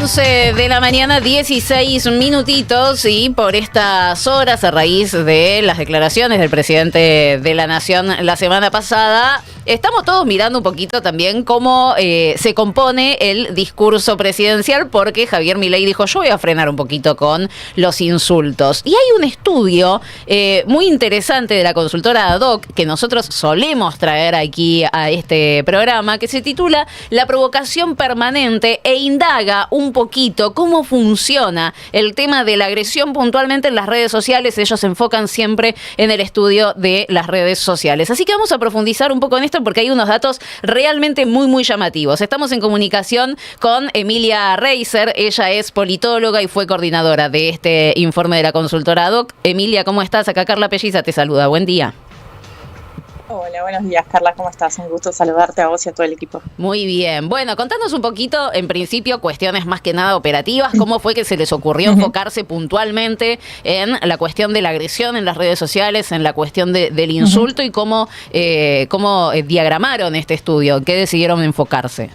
11 de la mañana, 16 minutitos, y por estas horas, a raíz de las declaraciones del presidente de la Nación la semana pasada, estamos todos mirando un poquito también cómo se compone el discurso presidencial, porque Javier Milei dijo: yo voy a frenar un poquito con los insultos. Y hay un estudio muy interesante de la consultora ADOC que nosotros solemos traer aquí a este programa, que se titula La provocación permanente, e indaga un poquito cómo funciona el tema de la agresión puntualmente en las redes sociales. Ellos se enfocan siempre en el estudio de las redes sociales. Así que vamos a profundizar un poco en esto porque hay unos datos realmente muy llamativos. Estamos en comunicación con Emilia Reiser. Ella es politóloga y fue coordinadora de este informe de la consultora ADOC. Emilia, ¿cómo estás? Acá Carla Pelliza te saluda. Buen día. Hola, buenos días, Carla, ¿cómo estás? Un gusto saludarte a vos y a todo el equipo. Muy bien. Bueno, contanos un poquito, en principio, cuestiones más que nada operativas. ¿Cómo fue que se les ocurrió enfocarse puntualmente en la cuestión de la agresión en las redes sociales, en la cuestión del insulto, y cómo diagramaron este estudio? ¿En qué decidieron enfocarse?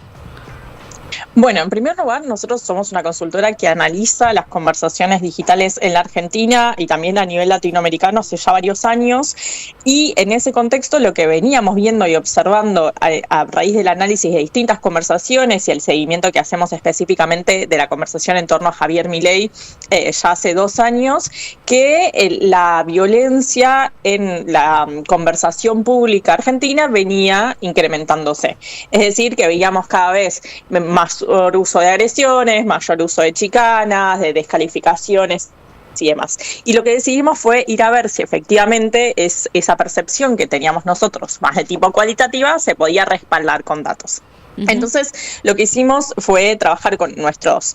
Bueno, en primer lugar, nosotros somos una consultora que analiza las conversaciones digitales en la Argentina y también a nivel latinoamericano hace ya varios años, y en ese contexto lo que veníamos viendo y observando a raíz del análisis de distintas conversaciones y el seguimiento que hacemos específicamente de la conversación en torno a Javier Milei ya hace 2 años, que la violencia en la conversación pública argentina venía incrementándose. Es decir, que veíamos cada vez mayor uso de agresiones, mayor uso de chicanas, de descalificaciones y demás. Y lo que decidimos fue ir a ver si efectivamente esa percepción que teníamos nosotros, más de tipo cualitativa, se podía respaldar con datos. Entonces, lo que hicimos fue trabajar con nuestras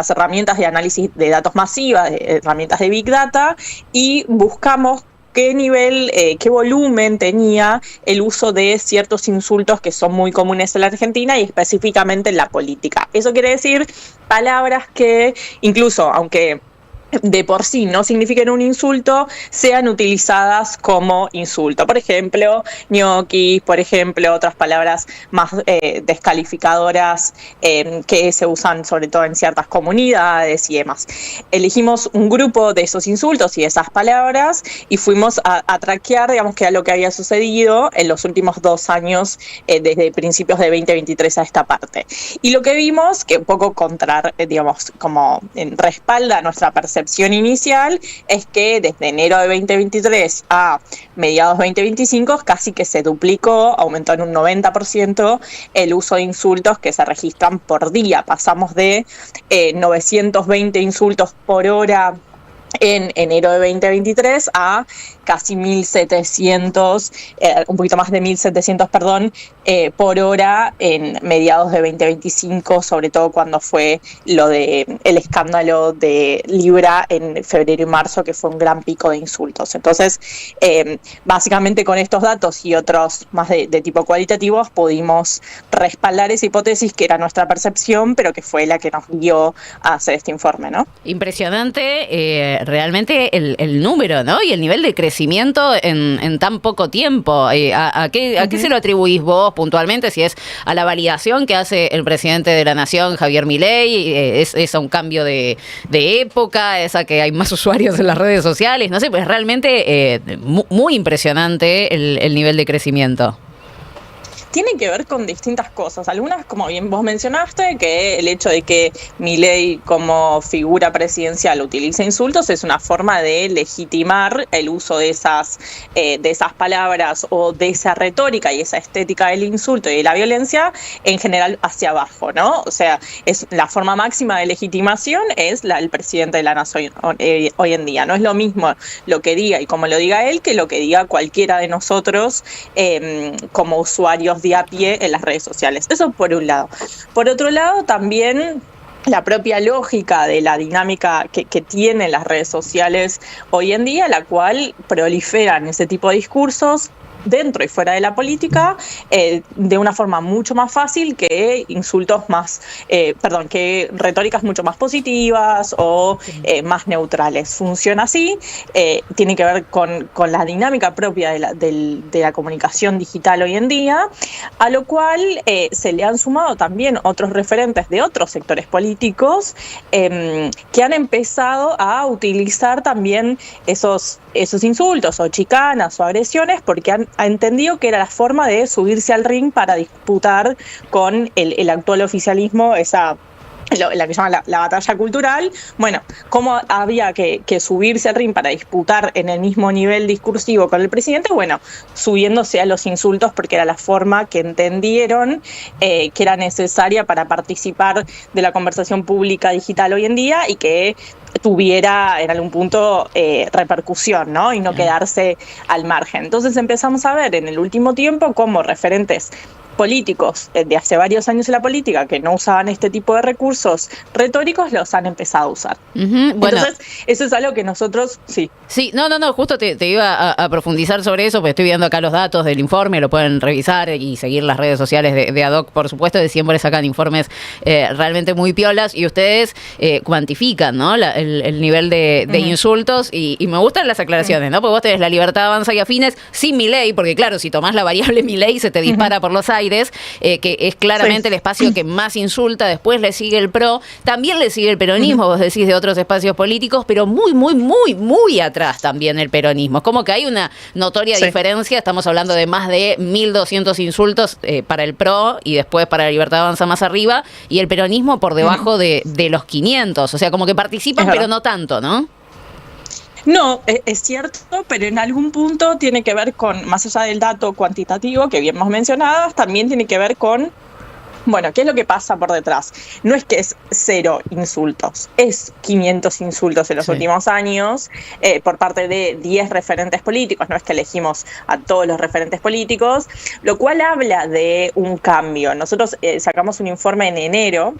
herramientas de análisis de datos masivas, herramientas de Big Data, y buscamos qué nivel, qué volumen tenía el uso de ciertos insultos que son muy comunes en la Argentina y específicamente en la política. Eso quiere decir palabras que incluso, aunque de por sí no signifiquen un insulto, sean utilizadas como insulto. Por ejemplo, ñoquis, por ejemplo, otras palabras más descalificadoras que se usan sobre todo en ciertas comunidades y demás. Elegimos un grupo de esos insultos y de esas palabras y fuimos a traquear, digamos, qué era lo que había sucedido en los últimos 2 años, desde principios de 2023 a esta parte. Y lo que vimos, que un poco respalda nuestra percepción inicial, es que desde enero de 2023 a mediados de 2025 casi que se duplicó, aumentó en un 90% el uso de insultos que se registran por día. Pasamos de 920 insultos por hora en enero de 2023 a casi 1.700, un poquito más de 1.700, por hora en mediados de 2025, sobre todo cuando fue el escándalo de Libra en febrero y marzo, que fue un gran pico de insultos. Entonces, básicamente con estos datos y otros más de tipo cualitativos, pudimos respaldar esa hipótesis que era nuestra percepción, pero que fue la que nos guió a hacer este informe, ¿no? Impresionante realmente el número, ¿no? Y el nivel de crecimiento en tan poco tiempo. ¿A qué se lo atribuís vos puntualmente? Si es a la validación que hace el presidente de la Nación, Javier Milei, es a un cambio de época, es a que hay más usuarios en las redes sociales, no sé, pues realmente muy impresionante el nivel de crecimiento. Tiene que ver con distintas cosas. Algunas, como bien vos mencionaste, que el hecho de que Milei como figura presidencial utilice insultos es una forma de legitimar el uso de esas palabras o de esa retórica y esa estética del insulto y de la violencia en general hacia abajo, ¿no? O sea, es la forma máxima de legitimación es la del presidente de la Nación hoy en día. No es lo mismo lo que diga y como lo diga él que lo que diga cualquiera de nosotros como usuarios de a pie en las redes sociales. Eso por un lado. Por otro lado, también la propia lógica de la dinámica que tienen las redes sociales hoy en día, la cual proliferan ese tipo de discursos dentro y fuera de la política de una forma mucho más fácil que que retóricas mucho más positivas o más neutrales. Funciona así, tiene que ver con la dinámica propia de la comunicación digital hoy en día, a lo cual se le han sumado también otros referentes de otros sectores políticos que han empezado a utilizar también esos insultos o chicanas o agresiones porque han entendido que era la forma de subirse al ring para disputar con el actual oficialismo la que llaman la batalla cultural. Bueno, cómo había que subirse al ring para disputar en el mismo nivel discursivo con el presidente, bueno, subiéndose a los insultos porque era la forma que entendieron que era necesaria para participar de la conversación pública digital hoy en día y que tuviera en algún punto repercusión, ¿no? Y no quedarse al margen. Entonces empezamos a ver en el último tiempo cómo referentes políticos de hace varios años en la política que no usaban este tipo de recursos retóricos los han empezado a usar. Bueno, entonces, eso es algo que nosotros, sí. Sí, no, justo te iba a profundizar sobre eso, porque estoy viendo acá los datos del informe, lo pueden revisar y seguir las redes sociales de ADOC, por supuesto, siempre sacan informes realmente muy piolas y ustedes cuantifican, ¿no? El nivel de insultos y me gustan las aclaraciones, ¿no? Porque vos tenés la Libertad Avanza y Afines sin Milei, porque claro, si tomás la variable Milei se te dispara por los aires, que es claramente el espacio que más insulta, después le sigue el PRO, también le sigue el peronismo, vos decís de otros espacios políticos, pero muy atrás también el peronismo. Es como que hay una notoria diferencia, estamos hablando de más de 1.200 insultos para el PRO y después para la Libertad Avanza más arriba, y el peronismo por debajo de los 500, o sea, como que participan pero no tanto, ¿no? No, es cierto, pero en algún punto tiene que ver con, más allá del dato cuantitativo que bien hemos mencionado, también tiene que ver con, bueno, ¿qué es lo que pasa por detrás? No es que es 0 insultos, es 500 insultos en los últimos años por parte de 10 referentes políticos, no es que elegimos a todos los referentes políticos, lo cual habla de un cambio. Nosotros sacamos un informe en enero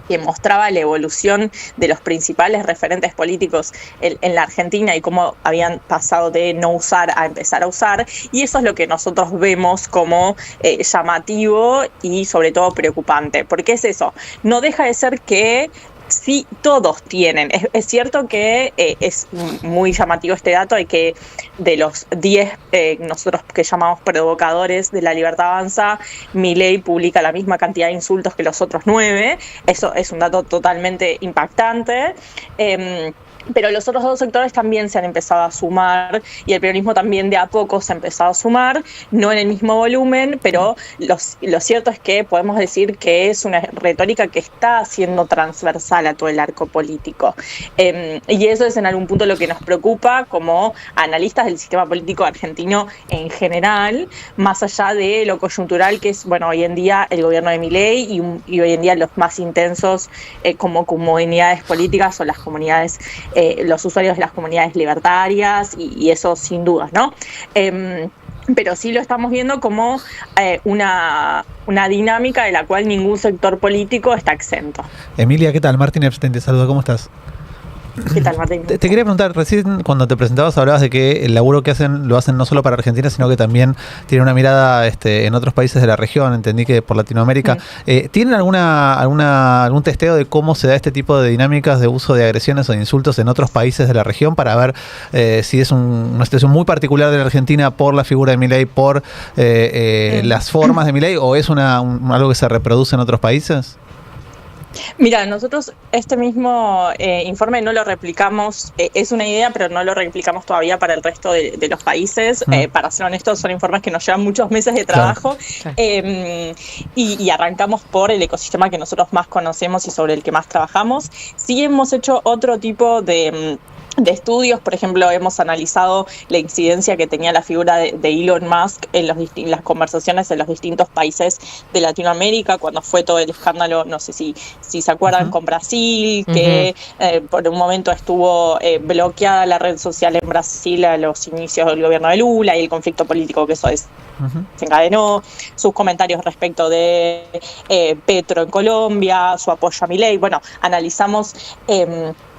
que mostraba la evolución de los principales referentes políticos en la Argentina y cómo habían pasado de no usar a empezar a usar, y eso es lo que nosotros vemos como llamativo y sobre todo preocupante, porque es eso, no deja de ser que sí, todos tienen. Es cierto que es muy llamativo este dato, hay que de los 10, nosotros que llamamos provocadores de la Libertad Avanza, Milei publica la misma cantidad de insultos que los otros 9, eso es un dato totalmente impactante. Pero los otros dos sectores también se han empezado a sumar y el peronismo también de a poco se ha empezado a sumar, no en el mismo volumen, pero lo cierto es que podemos decir que es una retórica que está siendo transversal a todo el arco político. Y eso es en algún punto lo que nos preocupa como analistas del sistema político argentino en general, más allá de lo coyuntural que es, bueno, hoy en día el gobierno de Milei y hoy en día los más intensos como comunidades políticas o las comunidades los usuarios de las comunidades libertarias y eso sin dudas, ¿no? Pero sí lo estamos viendo como una dinámica de la cual ningún sector político está exento. Emilia, ¿qué tal? Martín Epstein te saluda, ¿cómo estás? ¿Qué tal, Martín? Te quería preguntar, recién cuando te presentabas hablabas de que el laburo que hacen lo hacen no solo para Argentina, sino que también tienen una mirada en otros países de la región, entendí que por Latinoamérica. ¿Tienen algún testeo de cómo se da este tipo de dinámicas de uso de agresiones o de insultos en otros países de la región para ver si es una situación muy particular de la Argentina por la figura de Milei, por las formas de Milei, o es algo que se reproduce en otros países? Mira, nosotros este mismo informe no lo replicamos, es una idea, pero no lo replicamos todavía para el resto de los países. Para ser honestos, son informes que nos llevan muchos meses de trabajo. Claro. Y arrancamos por el ecosistema que nosotros más conocemos y sobre el que más trabajamos. Sí hemos hecho otro tipo de estudios, por ejemplo, hemos analizado la incidencia que tenía la figura de Elon Musk en las conversaciones en los distintos países de Latinoamérica, cuando fue todo el escándalo, no sé si se acuerdan, con Brasil, que por un momento estuvo bloqueada la red social en Brasil a los inicios del gobierno de Lula y el conflicto político que eso desencadenó, sus comentarios respecto de Petro en Colombia, su apoyo a Milei. Bueno, analizamos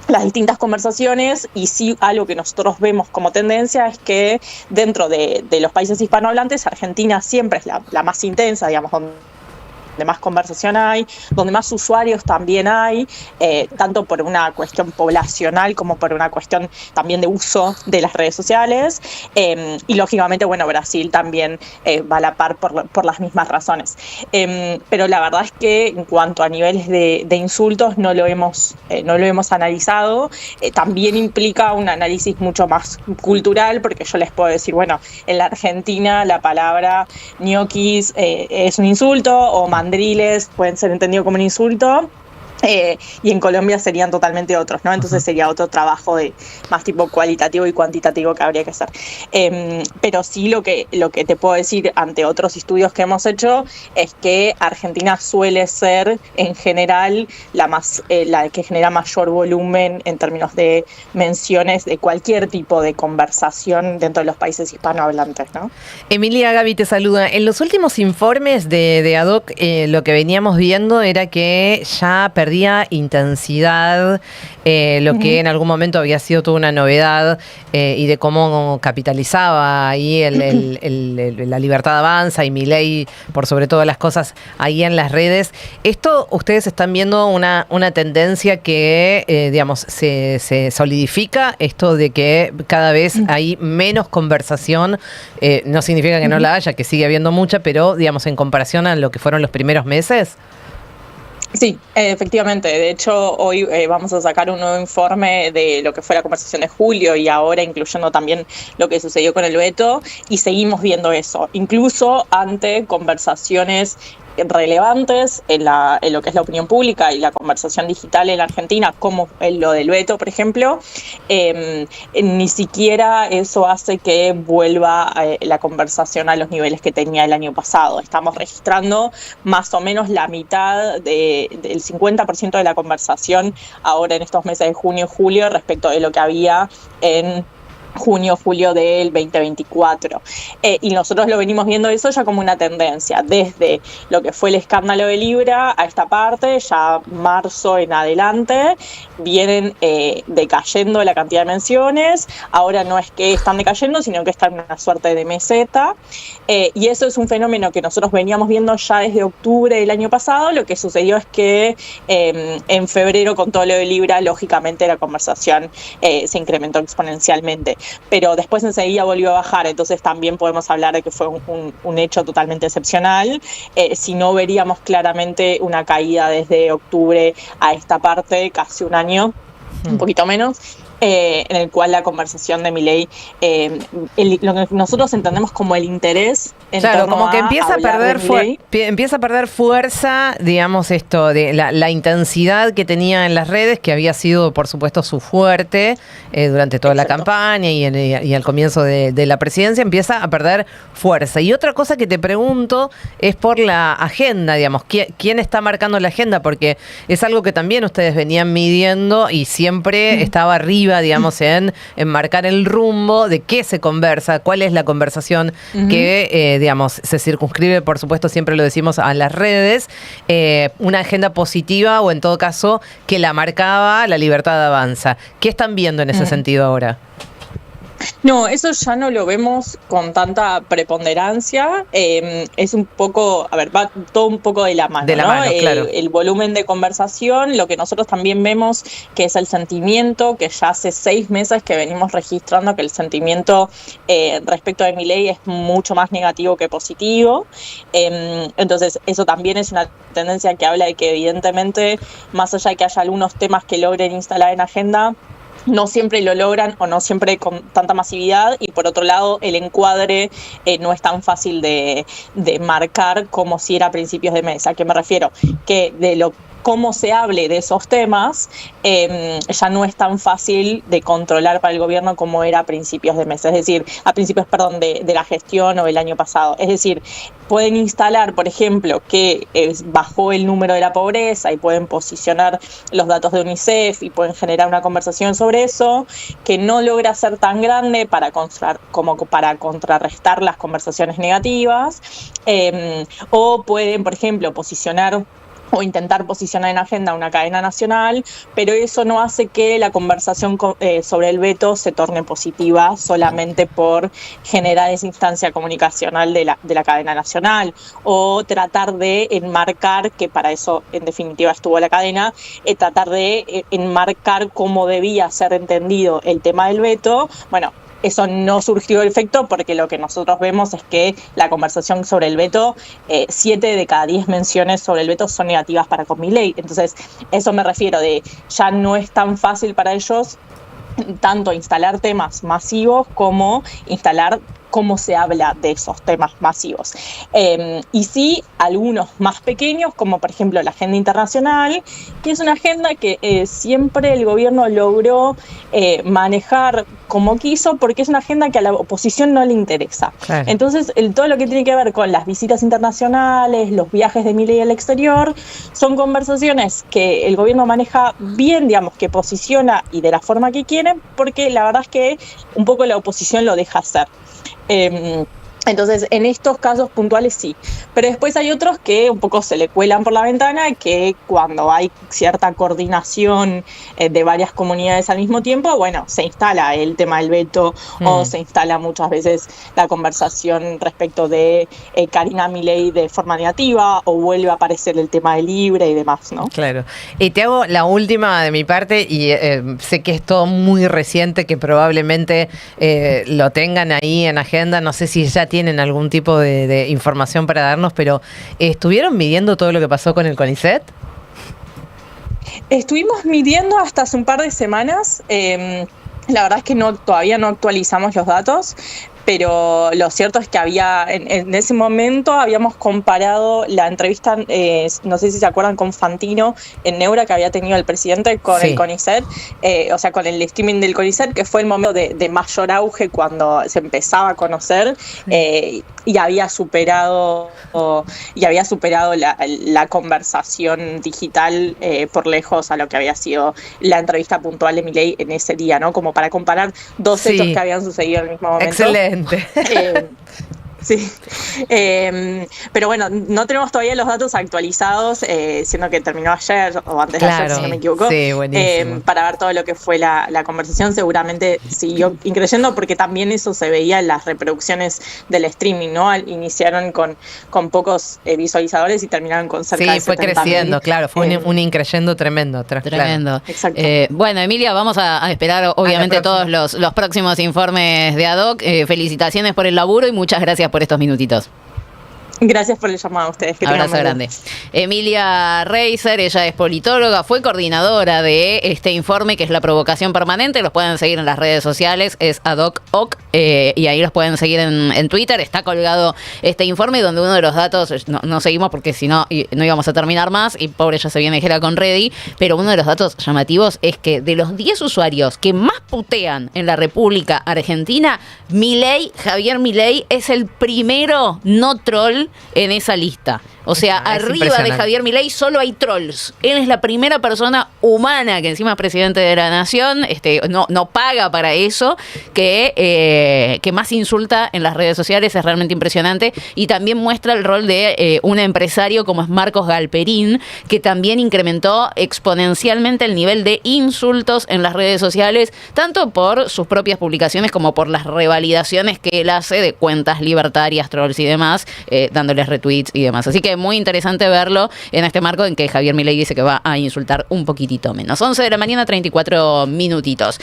las distintas conversaciones, y sí algo que nosotros vemos como tendencia es que dentro de los países hispanohablantes, Argentina siempre es la más intensa, digamos, donde más conversación hay, donde más usuarios también hay, tanto por una cuestión poblacional como por una cuestión también de uso de las redes sociales, y lógicamente, bueno, Brasil también va a la par por las mismas razones. Pero la verdad es que en cuanto a niveles de insultos no lo hemos analizado. También implica un análisis mucho más cultural, porque yo les puedo decir, bueno, en la Argentina la palabra ñoquis es un insulto, o mandriles pueden ser entendidos como un insulto, y en Colombia serían totalmente otros, ¿no? Entonces sería otro trabajo de más tipo cualitativo y cuantitativo que habría que hacer. Pero sí lo que te puedo decir ante otros estudios que hemos hecho es que Argentina suele ser en general la que genera mayor volumen en términos de menciones de cualquier tipo de conversación dentro de los países hispanohablantes, ¿no? Emilia, Gaby te saluda. En los últimos informes de ADOC, lo que veníamos viendo era que ya perdía intensidad, lo que en algún momento había sido toda una novedad, y de cómo capitalizaba ahí la libertad avanza y Milei por sobre todas las cosas ahí en las redes. Esto, ustedes están viendo una tendencia que, digamos, se solidifica, esto de que cada vez hay menos conversación. No significa que no la haya, que sigue habiendo mucha, pero, digamos, en comparación a lo que fueron los primeros meses. Sí, efectivamente. De hecho, hoy vamos a sacar un nuevo informe de lo que fue la conversación de julio y ahora incluyendo también lo que sucedió con el veto, y seguimos viendo eso, incluso ante conversaciones relevantes en lo que es la opinión pública y la conversación digital en la Argentina, como lo del veto, por ejemplo. Ni siquiera eso hace que vuelva la conversación a los niveles que tenía el año pasado. Estamos registrando más o menos la mitad del 50% de la conversación ahora en estos meses de junio y julio respecto de lo que había en junio, julio del 2024. Y nosotros lo venimos viendo eso ya como una tendencia, desde lo que fue el escándalo de Libra a esta parte, ya marzo en adelante, vienen decayendo la cantidad de menciones. Ahora no es que están decayendo, sino que están en una suerte de meseta. Y eso es un fenómeno que nosotros veníamos viendo ya desde octubre del año pasado. Lo que sucedió es que en febrero, con todo lo de Libra, lógicamente la conversación se incrementó exponencialmente. Pero después enseguida volvió a bajar, entonces también podemos hablar de que fue un hecho totalmente excepcional. Si no, veríamos claramente una caída desde octubre a esta parte, casi un año, un poquito menos, en el cual la conversación de Milei, lo que nosotros entendemos como el interés en claro, torno como que a empieza a perder fuerza, digamos, esto de la intensidad que tenía en las redes, que había sido, por supuesto, su fuerte durante toda la campaña y al comienzo de la presidencia, empieza a perder fuerza. Y otra cosa que te pregunto es por la agenda, digamos, ¿quién está marcando la agenda? Porque es algo que también ustedes venían midiendo y siempre estaba arriba, digamos, en marcar el rumbo de qué se conversa, cuál es la conversación que, digamos, se circunscribe, por supuesto, siempre lo decimos, a las redes, una agenda positiva o en todo caso que la marcaba la libertad avanza. ¿Qué están viendo en ese sentido ahora? No, eso ya no lo vemos con tanta preponderancia. Es un poco, va todo un poco de la mano, de la ¿no? mano, claro. El volumen de conversación, lo que nosotros también vemos que es el sentimiento, que ya hace 6 meses que venimos registrando que el sentimiento respecto de Milei es mucho más negativo que positivo. Entonces, eso también es una tendencia que habla de que evidentemente, más allá de que haya algunos temas que logren instalar en agenda, no siempre lo logran o no siempre con tanta masividad, y por otro lado el encuadre no es tan fácil de marcar como si era a principios de mes. ¿A qué me refiero? Que de cómo se hable de esos temas ya no es tan fácil de controlar para el gobierno como era a principios de mes, es decir, a principios, de la gestión o el año pasado. Es decir, pueden instalar, por ejemplo, que bajó el número de la pobreza y pueden posicionar los datos de UNICEF y pueden generar una conversación sobre eso, que no logra ser tan grande para contrarrestar las conversaciones negativas, o pueden, por ejemplo, posicionar o intentar posicionar en agenda una cadena nacional, pero eso no hace que la conversación sobre el veto se torne positiva solamente por generar esa instancia comunicacional de la cadena nacional, o tratar de enmarcar, que para eso en definitiva estuvo la cadena, tratar de enmarcar cómo debía ser entendido el tema del veto. Bueno, eso no surgió efecto porque lo que nosotros vemos es que la conversación sobre el veto, 7 de cada 10 menciones sobre el veto son negativas para con Milei. Entonces, eso me refiero de ya no es tan fácil para ellos tanto instalar temas masivos como instalar cómo se habla de esos temas masivos. Y sí, algunos más pequeños, como por ejemplo la agenda internacional, que es una agenda que siempre el gobierno logró manejar como quiso, porque es una agenda que a la oposición no le interesa. Claro. Entonces, todo lo que tiene que ver con las visitas internacionales, los viajes de Milei al exterior, son conversaciones que el gobierno maneja bien, digamos, que posiciona y de la forma que quiere, porque la verdad es que un poco la oposición lo deja hacer. Entonces, en estos casos puntuales sí, pero después hay otros que un poco se le cuelan por la ventana, que cuando hay cierta coordinación de varias comunidades al mismo tiempo, bueno, se instala el tema del veto o se instala muchas veces la conversación respecto de Karina Milei de forma negativa, o vuelve a aparecer el tema de Libre y demás, ¿no? Claro. Y te hago la última de mi parte, y sé que es todo muy reciente, que probablemente lo tengan ahí en agenda, no sé si ya tienen algún tipo de información para darnos, pero ¿estuvieron midiendo todo lo que pasó con el CONICET? Estuvimos midiendo hasta hace un par de semanas. La verdad es que todavía no actualizamos los datos, pero lo cierto es que en ese momento habíamos comparado la entrevista, no sé si se acuerdan, con Fantino en Neura, que había tenido el presidente con el CONICET, o sea, con el streaming del CONICET, que fue el momento de mayor auge cuando se empezaba a conocer, y había superado la conversación digital por lejos a lo que había sido la entrevista puntual de Milei en ese día, ¿no? Como para comparar dos hechos que habían sucedido en el mismo momento. Excelente. Sí, pero bueno, no tenemos todavía los datos actualizados, siendo que terminó ayer o antes de ayer, si no me equivoco, para ver todo lo que fue la conversación. Seguramente siguió increyendo, porque también eso se veía en las reproducciones del streaming, ¿no? Iniciaron con pocos visualizadores y terminaron con cerca de 70.000. Sí, fue creciendo, claro, fue un increyendo tremendo. Tremendo. Claro. Exacto. Bueno, Emilia, vamos a esperar obviamente todos los próximos informes de ADOC. Felicitaciones por el laburo y muchas gracias por estos minutitos. Gracias por el llamado a ustedes. Abrazo grande. Emilia Reiser, ella es politóloga, fue coordinadora de este informe que es la provocación permanente. Los pueden seguir en las redes sociales, es ADOC, y ahí los pueden seguir en Twitter. Está colgado este informe donde uno de los datos, no seguimos porque si no íbamos a terminar más y pobre ya se viene Gera con Ready, pero uno de los datos llamativos es que de los 10 usuarios que más putean en la República Argentina, Javier Milei es el primero no troll en esa lista. O sea, arriba de Javier Milei solo hay trolls. Él es la primera persona humana, que encima es presidente de la nación, no paga para eso, que más insulta en las redes sociales. Es realmente impresionante. Y también muestra el rol de un empresario como es Marcos Galperín, que también incrementó exponencialmente el nivel de insultos en las redes sociales, tanto por sus propias publicaciones como por las revalidaciones que él hace de cuentas libertarias, trolls y demás, dándoles retweets y demás. Así que muy interesante verlo en este marco en que Javier Milei dice que va a insultar un poquitito menos. 11 de la mañana, 34 minutitos.